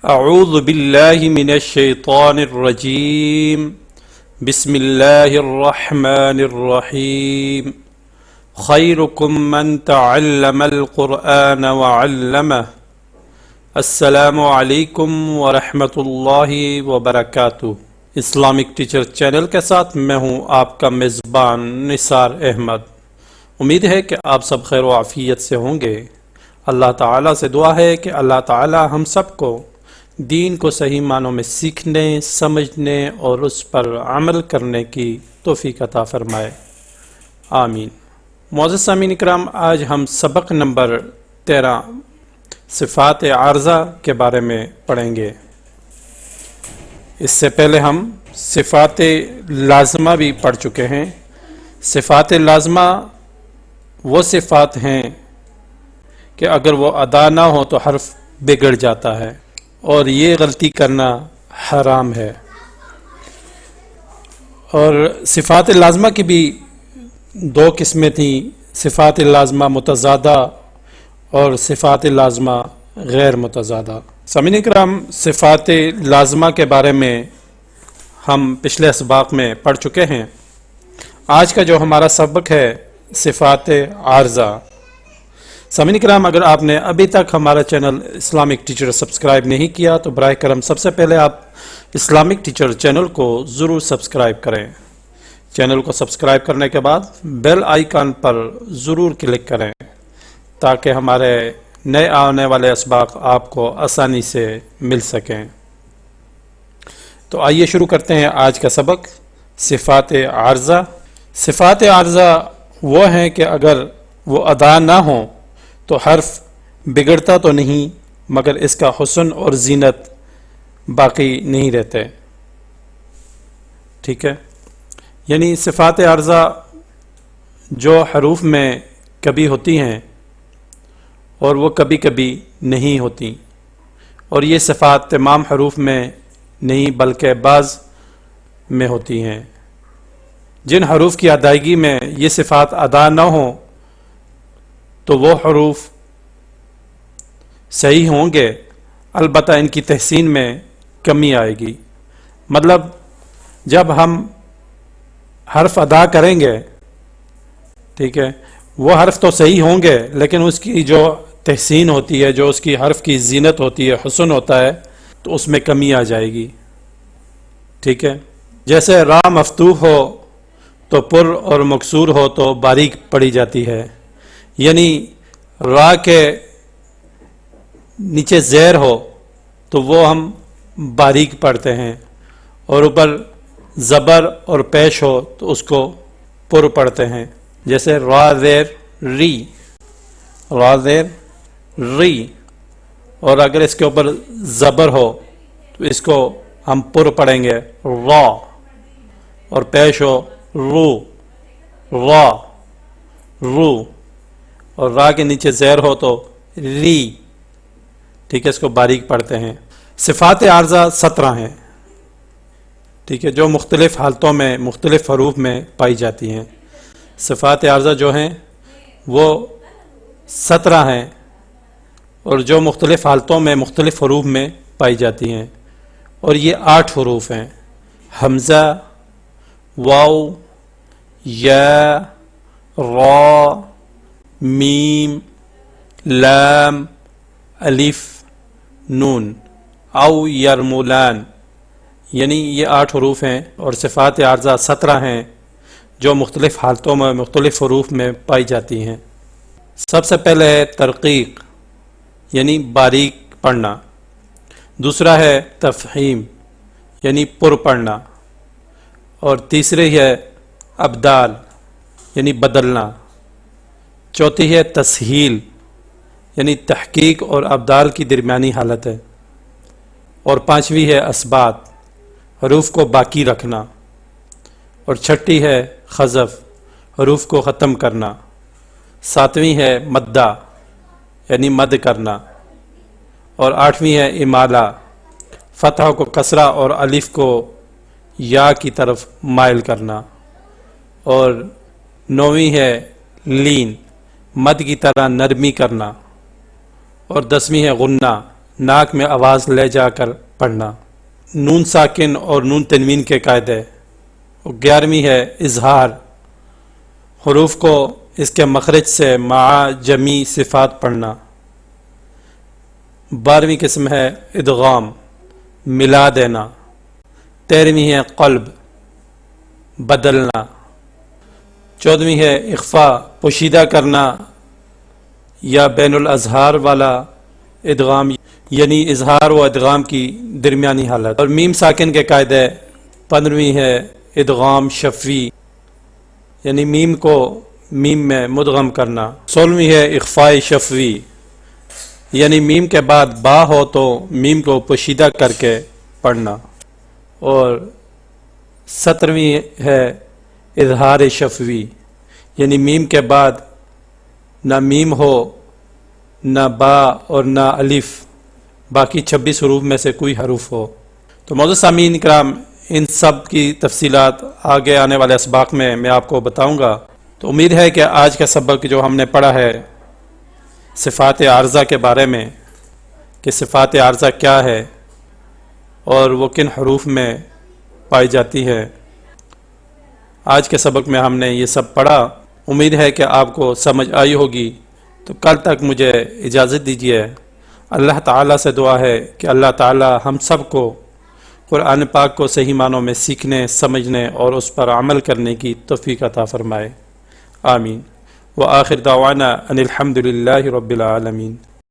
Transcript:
اعوذ باللہ من الشیطان الرجیم بسم اللہ الرحمن الرحیم خیرکم من تعلم القرآن وعلمہ۔ السلام علیکم ورحمۃ اللہ وبرکاتہ۔ اسلامک ٹیچر چینل کے ساتھ میں ہوں آپ کا میزبان نثار احمد۔ امید ہے کہ آپ سب خیر و عافیت سے ہوں گے۔ اللہ تعالیٰ سے دعا ہے کہ اللہ تعالیٰ ہم سب کو دین کو صحیح معنوں میں سیکھنے، سمجھنے اور اس پر عمل کرنے کی توفیق عطا فرمائے، آمین۔ معزز سامعین اکرام، آج ہم سبق نمبر 13 صفات عارضہ کے بارے میں پڑھیں گے۔ اس سے پہلے ہم صفات لازمہ بھی پڑھ چکے ہیں۔ صفات لازمہ وہ صفات ہیں کہ اگر وہ ادا نہ ہو تو حرف بگڑ جاتا ہے، اور یہ غلطی کرنا حرام ہے۔ اور صفات لازمہ کی بھی دو قسمیں تھیں، صفات لازمہ متضادہ اور صفات لازمہ غیر متضادہ۔ سامعین کرام، صفات لازمہ کے بارے میں ہم پچھلے اسباق میں پڑھ چکے ہیں۔ آج کا جو ہمارا سبق ہے صفات عارضہ۔ سامعین کرام، اگر آپ نے ابھی تک ہمارا چینل اسلامک ٹیچر سبسکرائب نہیں کیا تو براہ کرم سب سے پہلے آپ اسلامک ٹیچر چینل کو ضرور سبسکرائب کریں۔ چینل کو سبسکرائب کرنے کے بعد بیل آئیکن پر ضرور کلک کریں تاکہ ہمارے نئے آنے والے اسباق آپ کو آسانی سے مل سکیں۔ تو آئیے شروع کرتے ہیں آج کا سبق، صفات عارضہ۔ صفات عارضہ وہ ہیں کہ اگر وہ ادا نہ ہوں تو حرف بگڑتا تو نہیں مگر اس کا حسن اور زینت باقی نہیں رہتے، ٹھیک ہے۔ یعنی صفات عارضہ جو حروف میں کبھی ہوتی ہیں اور وہ کبھی کبھی نہیں ہوتی، اور یہ صفات تمام حروف میں نہیں بلکہ بعض میں ہوتی ہیں۔ جن حروف کی ادائیگی میں یہ صفات ادا نہ ہوں تو وہ حروف صحیح ہوں گے، البتہ ان کی تحسین میں کمی آئے گی۔ مطلب جب ہم حرف ادا کریں گے، ٹھیک ہے، وہ حرف تو صحیح ہوں گے لیکن اس کی جو تحسین ہوتی ہے، جو اس کی حرف کی زینت ہوتی ہے، حسن ہوتا ہے، تو اس میں کمی آ جائے گی، ٹھیک ہے۔ جیسے را مفتوح ہو تو پر اور مکسور ہو تو باریک پڑھی جاتی ہے، یعنی را کے نیچے زیر ہو تو وہ ہم باریک پڑھتے ہیں، اور اوپر زبر اور پیش ہو تو اس کو پر پڑھتے ہیں۔ جیسے را زیر ری، را زیر ری، اور اگر اس کے اوپر زبر ہو تو اس کو ہم پر پڑھیں گے را، اور پیش ہو رو، را رو، اور را کے نیچے زیر ہو تو ری، ٹھیک ہے، اس کو باریک پڑھتے ہیں۔ صفات عارضہ 17 ہیں، ٹھیک ہے، جو مختلف حالتوں میں مختلف حروف میں پائی جاتی ہیں۔ صفات عارضہ جو ہیں وہ 17 ہیں، اور جو مختلف حالتوں میں مختلف حروف میں پائی جاتی ہیں، اور یہ 8 حروف ہیں: حمزہ، واو، یا، را، میم، لام، الف، نون، او یرمولان، یعنی یہ 8 حروف ہیں، اور صفات عارضہ 17 ہیں جو مختلف حالتوں میں مختلف حروف میں پائی جاتی ہیں۔ سب سے پہلے ہے ترقیق، یعنی باریک پڑھنا۔ دوسرا ہے تفہیم، یعنی پر پڑھنا، اور تیسری ہے ابدال، یعنی بدلنا۔ چوتھی ہے تسہیل، یعنی تحقیق اور ابدال کی درمیانی حالت ہے، اور پانچویں ہے اثبات، حروف کو باقی رکھنا، اور چھٹی ہے حذف، حروف کو ختم کرنا۔ ساتویں ہے مدہ، یعنی مد کرنا، اور آٹھویں ہے امالہ، فتح کو کسرہ اور الف کو یا کی طرف مائل کرنا، اور نویں ہے لین، مد کی طرح نرمی کرنا، اور 10ویں ہے غنہ، ناک میں آواز لے جا کر پڑھنا۔ نون ساکن اور نون تنوین کے قاعدے۔ 11ویں ہے اظہار، حروف کو اس کے مخرج سے مع جمی صفات پڑھنا۔ 12ویں قسم ہے ادغام، ملا دینا۔ 13ویں ہے قلب، بدلنا۔ 14ویں ہے اخفا، پوشیدہ کرنا یا بین الاظہار والا ادغام، یعنی اظہار و ادغام کی درمیانی حالت۔ اور میم ساکن کے قاعدے۔ 15ویں ہے ادغام شفوی، یعنی میم کو میم میں مدغم کرنا۔ 16ویں ہے اخفاء شفوی، یعنی میم کے بعد با ہو تو میم کو پوشیدہ کر کے پڑھنا۔ اور 17ویں ہے اظہار شفوی، یعنی میم کے بعد نہ میم ہو، نہ با اور نہ الف، باقی 26 حروف میں سے کوئی حروف ہو۔ تو معزز سامعین اکرام، ان سب کی تفصیلات آگے آنے والے اسباق میں آپ کو بتاؤں گا۔ تو امید ہے کہ آج کا سبق جو ہم نے پڑھا ہے صفات عارضہ کے بارے میں، کہ صفات عارضہ کیا ہے اور وہ کن حروف میں پائی جاتی ہے، آج کے سبق میں ہم نے یہ سب پڑھا۔ امید ہے کہ آپ کو سمجھ آئی ہوگی۔ تو کل تک مجھے اجازت دیجیے۔ اللہ تعالیٰ سے دعا ہے کہ اللہ تعالیٰ ہم سب کو قرآن پاک کو صحیح معنوں میں سیکھنے، سمجھنے اور اس پر عمل کرنے کی توفیق عطا فرمائے۔ آمین۔ وآخر دعوانا ان الحمد للہ رب العالمین۔